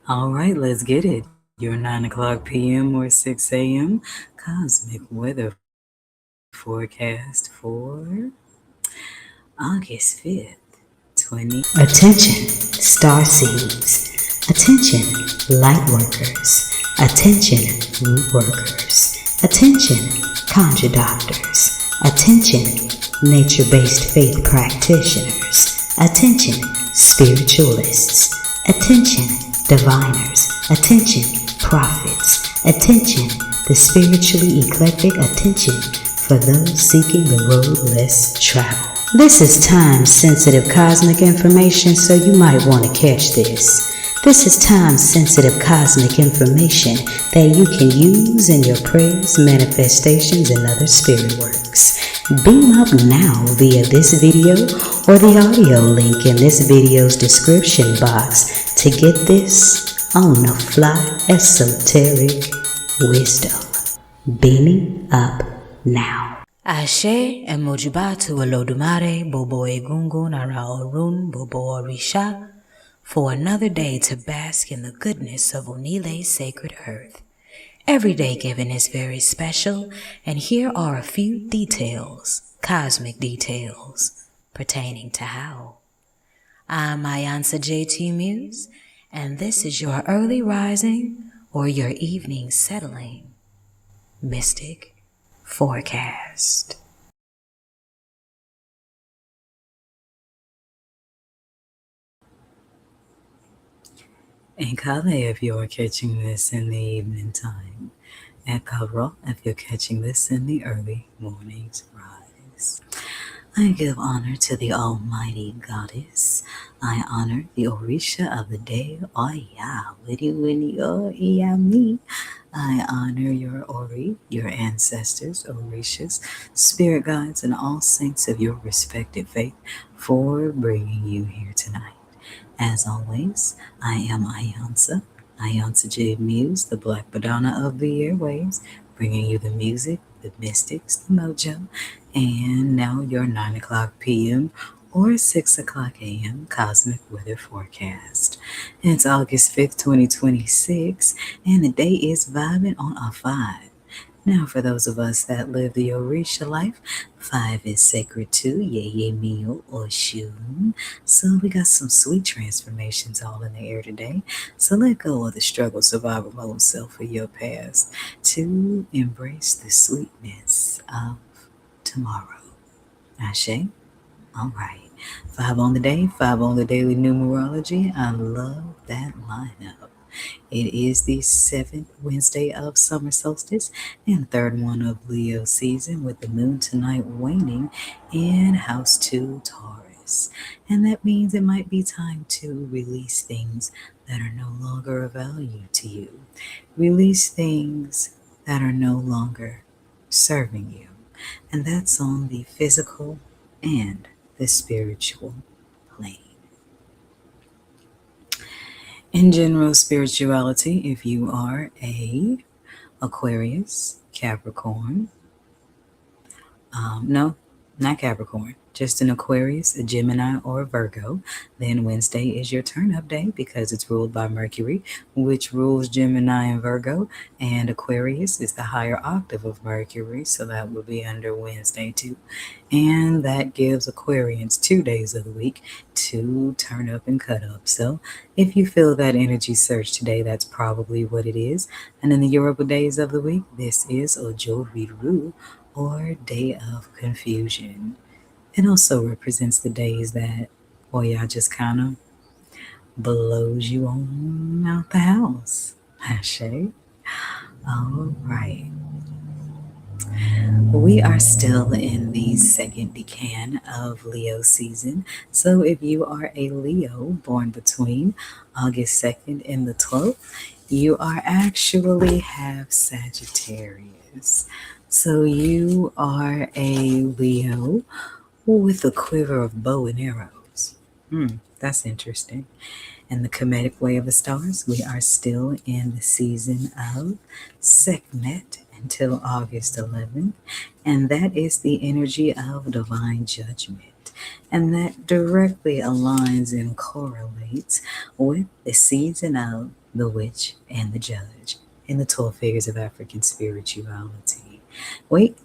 All right, let's get it. Your 9 o'clock p.m. or 6 a.m. cosmic weather forecast for August 5th, 20. Attention, star seeds. Attention, light workers. Attention, root workers. Attention, conjure doctors. Attention, nature-based faith practitioners. Attention, spiritualists. Attention, diviners. Attention, prophets. Attention, the spiritually eclectic. Attention for those seeking the road less traveled. This is time-sensitive cosmic information, so you might want to catch this. This is time-sensitive cosmic information that you can use in your prayers, manifestations, and other spirit works. Beam up now via this video or the audio link in this video's description box to get this on-the-fly esoteric wisdom. Beaming up now. Ashe emojibatu Olodumare Bobo Egungun Ara Orun Bobo Orisha for another day to bask in the goodness of Onile's sacred earth. Every day given is very special, and here are a few details, cosmic details, pertaining to how. I'm iiiYansaje Muse, and this is your early rising or your evening settling mystic forecast. And Kale if you're catching this in the evening time, and Karo if you're catching this in the early morning's rise. I give honor to the Almighty Goddess. I honor the Orisha of the day, Oya, Oya-me. I honor your Ori, your ancestors, Orishas, spirit guides, and all saints of your respective faith for bringing you here tonight. As always, I am iiiYansaje Muse, the Black Madonna of the airwaves, bringing you the music, the mystics, the mojo, and now your 9 o'clock p.m. or 6 o'clock a.m. cosmic weather forecast. It's August 5th, 2026, and the day is vibing on a 5. Now, for those of us that live the Orisha life, 5 is sacred too, Yeye Mio Osun. So we got some sweet transformations all in the air today. So let go of the struggle survival mode self of your past to embrace the sweetness of tomorrow. Ashe? All right. 5 on the day, 5 on the daily numerology. I love that lineup. It is the 7th Wednesday of summer solstice and third one of Leo season, with the moon tonight waning in house 2 Taurus. And that means it might be time to release things that are no longer of value to you. Release things that are no longer serving you. And that's on the physical and the spiritual plane. In general spirituality, if you are a Aquarius, Capricorn, no, not Capricorn, just an Aquarius, a Gemini, or a Virgo, then Wednesday is your turn-up day because it's ruled by Mercury, which rules Gemini and Virgo, and Aquarius is the higher octave of Mercury, so that will be under Wednesday too. And that gives Aquarians 2 days of the week to turn up and cut up. So if you feel that energy surge today, that's probably what it is. And in the Yoruba days of the week, this is Ojo Riru, or Day of Confusion. It also represents the days that Oya just kind of blows you on out the house. Ashe? All right. We are still in the second decan of Leo season. So if you are a Leo born between August 2nd and the 12th, you are actually half Sagittarius. So you are a Leo with a quiver of bow and arrows. That's interesting. In the Kemetic way of the stars, we are still in the season of Sekhmet until August 11th, and that is the energy of divine judgment. And that directly aligns and correlates with the season of the witch, and the judge in the 12 figures of African spirituality. Wait,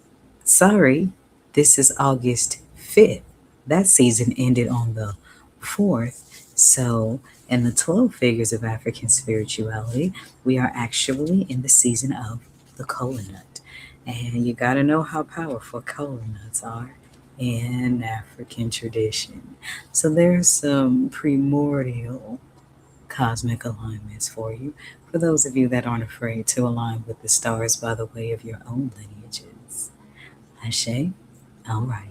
sorry, this is August 5th. That season ended on the 4th. So, in the 12 figures of African spirituality, we are actually in the season of the kola nut. And you got to know how powerful kola nuts are in African tradition. So, there's some primordial cosmic alignments for you, for those of you that aren't afraid to align with the stars by the way of your own lineages. Ashe? All right.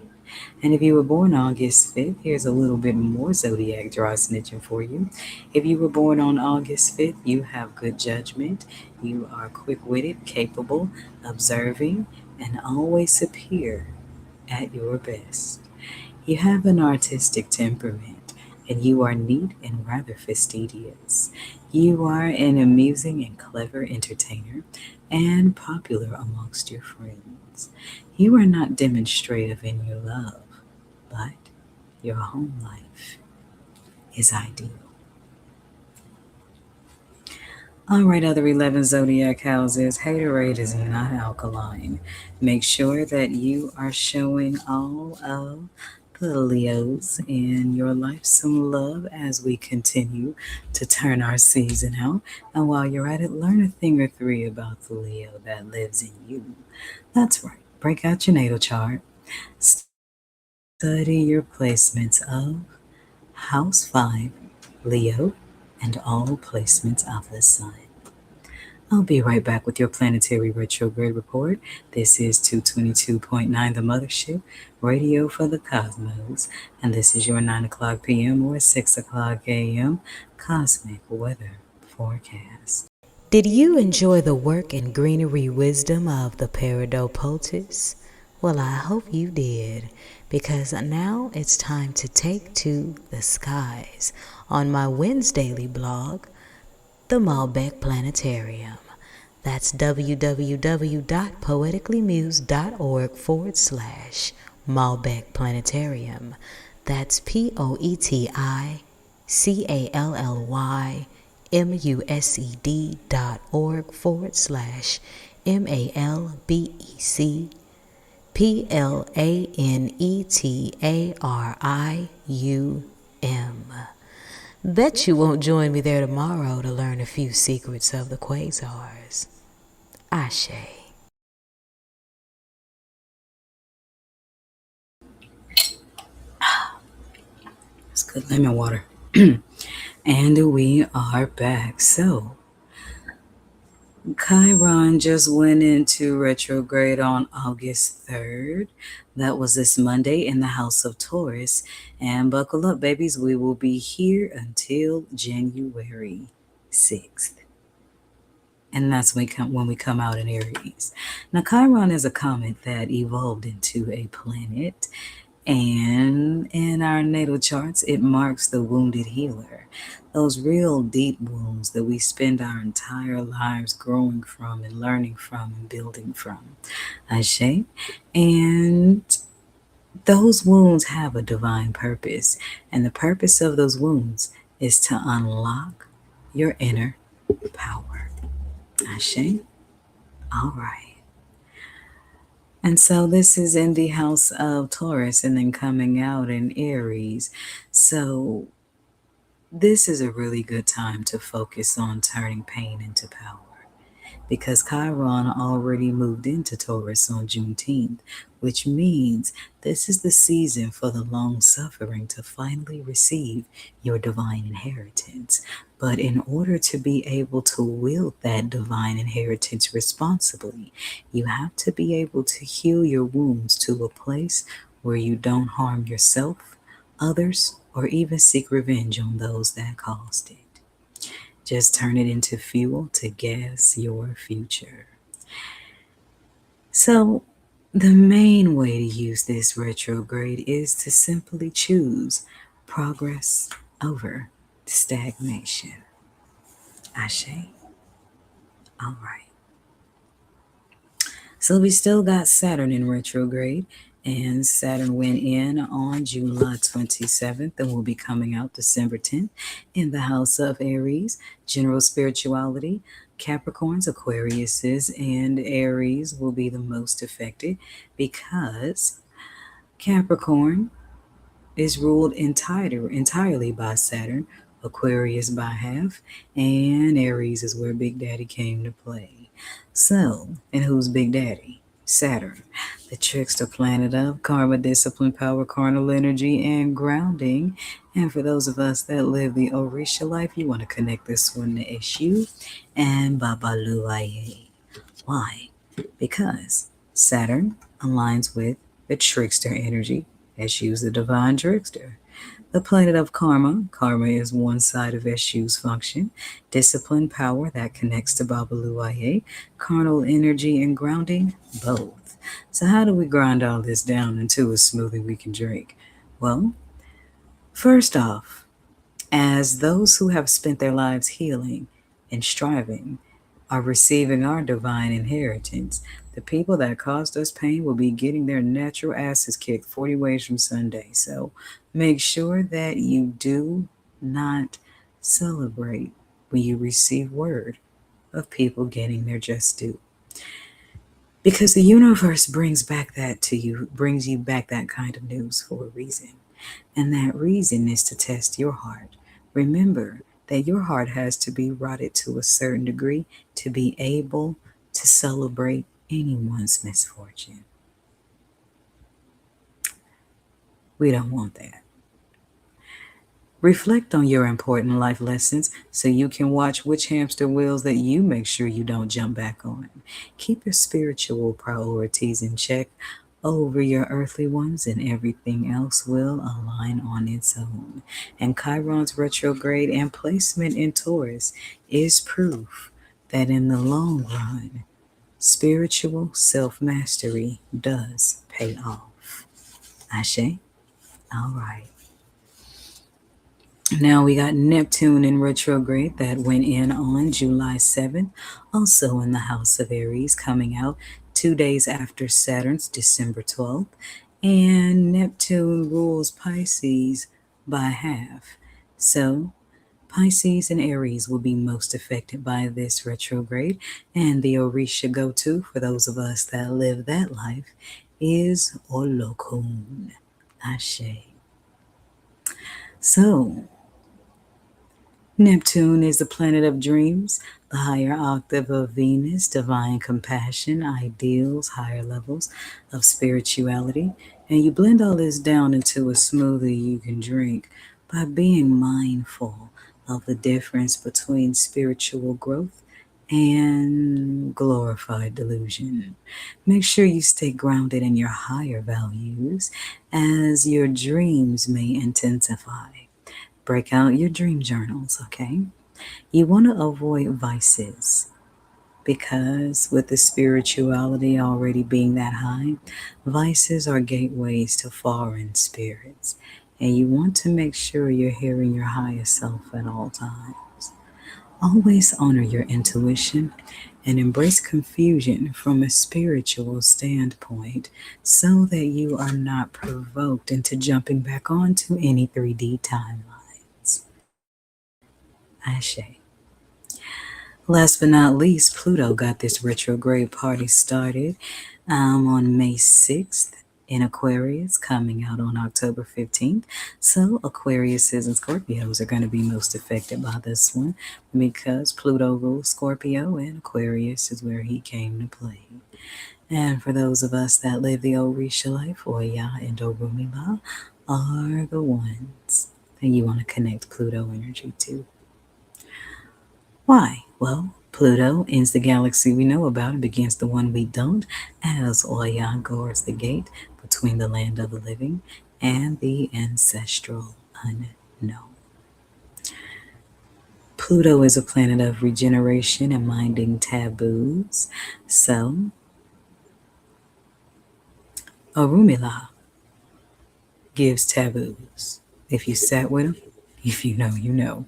And if you were born August 5th, here's a little bit more zodiac draw snitching for you. If you were born on August 5th, you have good judgment. You are quick witted, capable, observing, and always appear at your best. You have an artistic temperament, and you are neat and rather fastidious. You are an amusing and clever entertainer, and popular amongst your friends. You are not demonstrative in your love, but your home life is ideal. All right, other 11 zodiac houses, haterade is not alkaline. Make sure that you are showing all of the Leos in your life some love as we continue to turn our season out. And while you're at it, learn a thing or three about the Leo that lives in you. That's right, break out your natal chart, study your placements of House 5, Leo, and all placements of the Sun. I'll be right back with your planetary retrograde report. This is 222.9 The Mothership, radio for the cosmos, and this is your 9 o'clock p.m. or 6 o'clock a.m. cosmic weather forecast. Did you enjoy the work and greenery wisdom of the Paradopotis? Well, I hope you did, because now it's time to take to the skies on my Windsdaily blog, the Malbec Planetarium. That's www.poeticallymuse.org/Malbec Planetarium. That's POETICALLYMUSED.org/MALBECPLANETARIUM. Bet you won't join me there tomorrow to learn a few secrets of the quasars. Ashe. It's good lemon water. And we are back. So, Chiron just went into retrograde on August 3rd. That was this Monday in the house of Taurus. And buckle up, babies. We will be here until January 6th. And that's when we come out in Aries. Now, Chiron is a comet that evolved into a planet. And in our natal charts, it marks the wounded healer. Those real deep wounds that we spend our entire lives growing from and learning from and building from. Ashe. And those wounds have a divine purpose. And the purpose of those wounds is to unlock your inner power. Ashe. All right. And so this is in the house of Taurus and then coming out in Aries. So this is a really good time to focus on turning pain into power, because Chiron already moved into Taurus on Juneteenth, which means this is the season for the long suffering to finally receive your divine inheritance. But in order to be able to wield that divine inheritance responsibly, you have to be able to heal your wounds to a place where you don't harm yourself, others, or even seek revenge on those that caused it. Just turn it into fuel to gas your future. So, the main way to use this retrograde is to simply choose progress over stagnation. Ashe. All right. So, we still got Saturn in retrograde, And Saturn went in on July 27th and will be coming out December 10th in the house of Aries, general spirituality. Capricorns, Aquariuses, and Aries will be the most affected because Capricorn is ruled entirely by Saturn, Aquarius by half, and Aries is where Big Daddy came to play. So, and who's Big Daddy? Saturn, the trickster planet of karma, discipline, power, carnal energy, and grounding. And for those of us that live the Orisha life, you want to connect this one to Ishu and Babaluaye. Why? Because Saturn aligns with the trickster energy. Eshu's the divine trickster. The planet of karma. Karma is one side of Eshu's function. Discipline, power, that connects to Babaluaye. Carnal energy and grounding, both. So how do we grind all this down into a smoothie we can drink? Well, first off, as those who have spent their lives healing and striving are receiving our divine inheritance, the people that caused us pain will be getting their natural asses kicked 40 ways from Sunday. So make sure that you do not celebrate when you receive word of people getting their just due. Because the universe brings you back that kind of news for a reason. And that reason is to test your heart. Remember that your heart has to be rotted to a certain degree to be able to celebrate anyone's misfortune. We don't want that. Reflect on your important life lessons so you can watch which hamster wheels that you make sure you don't jump back on. Keep your spiritual priorities in check over your earthly ones, and everything else will align on its own. And Chiron's retrograde and placement in Taurus is proof that in the long run, spiritual self-mastery does pay off. Ashe? All right. Now we got Neptune in retrograde that went in on July 7th, also in the house of Aries, coming out 2 days after Saturn's December 12th. And Neptune rules Pisces by half. So Pisces and Aries will be most affected by this retrograde. And the Orisha go-to for those of us that live that life is Olokun. Ashe. So, Neptune is the planet of dreams, the higher octave of Venus, divine compassion, ideals, higher levels of spirituality. And you blend all this down into a smoothie you can drink by being mindful of the difference between spiritual growth and glorified delusion. Make sure you stay grounded in your higher values as your dreams may intensify. Break out your dream journals, okay? You want to avoid vices because with the spirituality already being that high, vices are gateways to foreign spirits. And you want to make sure you're hearing your higher self at all times. Always honor your intuition and embrace confusion from a spiritual standpoint so that you are not provoked into jumping back onto any 3D timeline. Ashe. Last but not least, Pluto got this retrograde party started on May 6th in Aquarius, coming out on October 15th. So Aquariuses and Scorpios are going to be most affected by this one because Pluto rules Scorpio and Aquarius is where he came to play. And for those of us that live the Orisha life, Oya and Orumila are the ones that you want to connect Pluto energy to. Why? Well, Pluto ends the galaxy we know about and begins the one we don't, as Oya guards the gate between the land of the living and the ancestral unknown. Pluto is a planet of regeneration and minding taboos. So, Orumila gives taboos. If you sat with him, if you know, you know.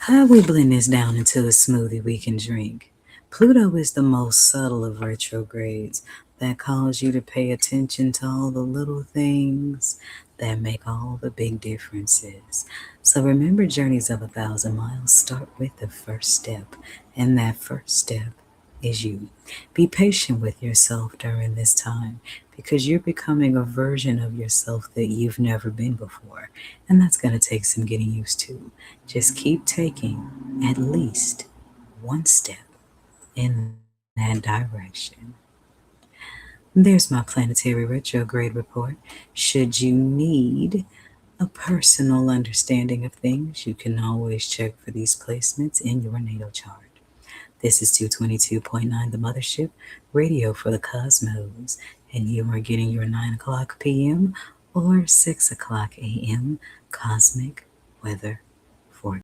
How do we blend this down into a smoothie we can drink? Pluto is the most subtle of retrogrades, that cause you to pay attention to all the little things that make all the big differences. So remember, journeys of 1,000 miles start with the first step, and that first step is you. Be patient with yourself during this time because you're becoming a version of yourself that you've never been before, and that's going to take some getting used to. Just keep taking at least one step in that direction. There's my planetary retrograde report. Should you need a personal understanding of things, you can always check for these placements in your natal chart. This is 222.9 The Mothership, radio for the cosmos, and you are getting your 9 o'clock p.m. or 6 o'clock a.m. cosmic weather forecast.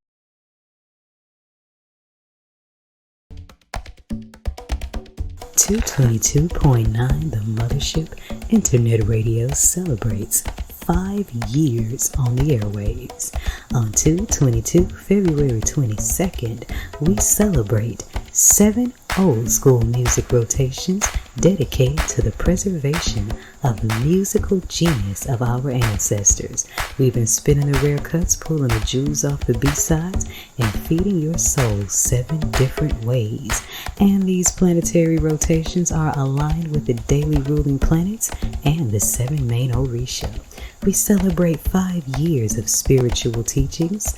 222.9 The Mothership Internet Radio celebrates 5 years on the airwaves. On 2/22, February 22nd, we celebrate 7 old school music rotations dedicated to the preservation of the musical genius of our ancestors. We've been spinning the rare cuts, pulling the jewels off the B-sides, and feeding your soul 7 different ways. And these planetary rotations are aligned with the daily ruling planets and the 7 main Orisha. We celebrate 5 years of spiritual teachings,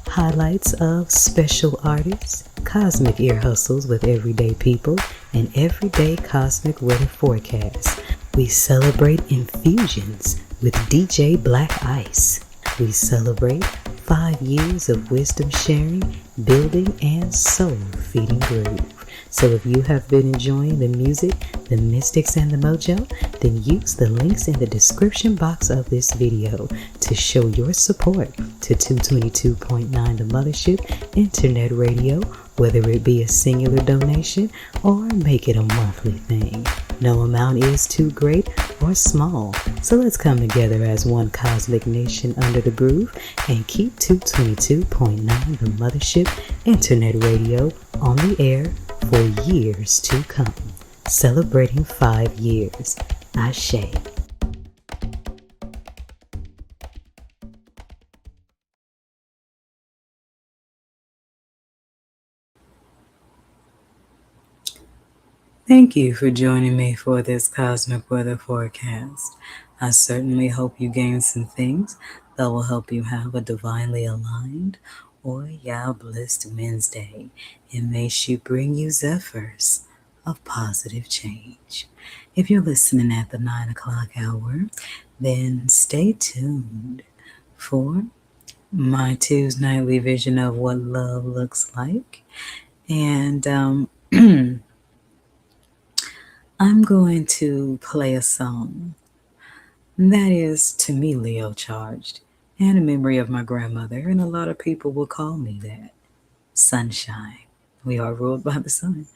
highlights of special artists, cosmic ear hustles with everyday people, and everyday cosmic weather forecasts. We celebrate infusions with DJ Black Ice. We celebrate 5 years of wisdom sharing, building, and soul feeding groove. So if you have been enjoying the music, the mystics, and the mojo, then use the links in the description box of this video to show your support to 222.9 The Mothership Internet Radio, whether it be a singular donation or make it a monthly thing. No amount is too great or small, so let's come together as one cosmic nation under the groove and keep 222.9 The Mothership Internet Radio on the air for years to come. Celebrating 5 years. Ashe. Thank you for joining me for this cosmic weather forecast. I certainly hope you gain some things that will help you have a divinely aligned Oya-blessed Wednesday, and may she bring you zephyrs of positive change. If you're listening at the 9 o'clock hour, then stay tuned for my Tuesday nightly vision of what love looks like. And I'm going to play a song that is, to me, Leo charged, and a memory of my grandmother, and a lot of people will call me that. Sunshine. We are ruled by the sun.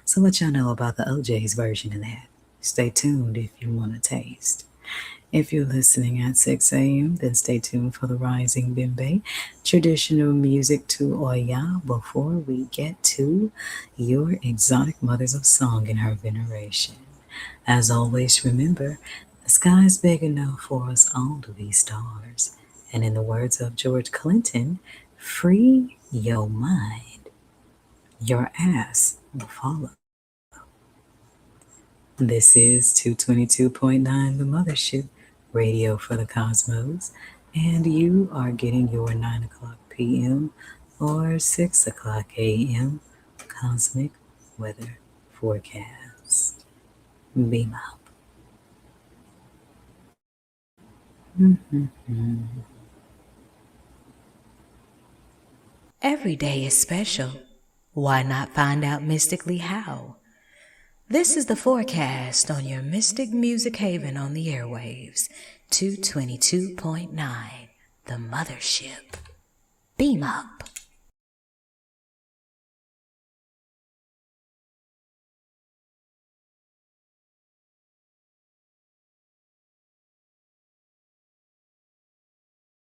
So what y'all know about the OJ's version of that? Stay tuned if you want to taste. If you're listening at 6 a.m., then stay tuned for the Rising Bimbe, traditional music to Oya, before we get to your exotic mothers of song and her veneration. As always, remember, the sky's big enough for us all to be stars. And in the words of George Clinton, free your mind, your ass will follow. This is 222.9 The Mothership, radio for the cosmos, and you are getting your 9 o'clock p.m. or 6 o'clock a.m. cosmic weather forecast. Beam up. Every day is special. Why not find out mystically how? This is the forecast on your Mystic Music Haven on the airwaves, 222.9, The Mothership. Beam up.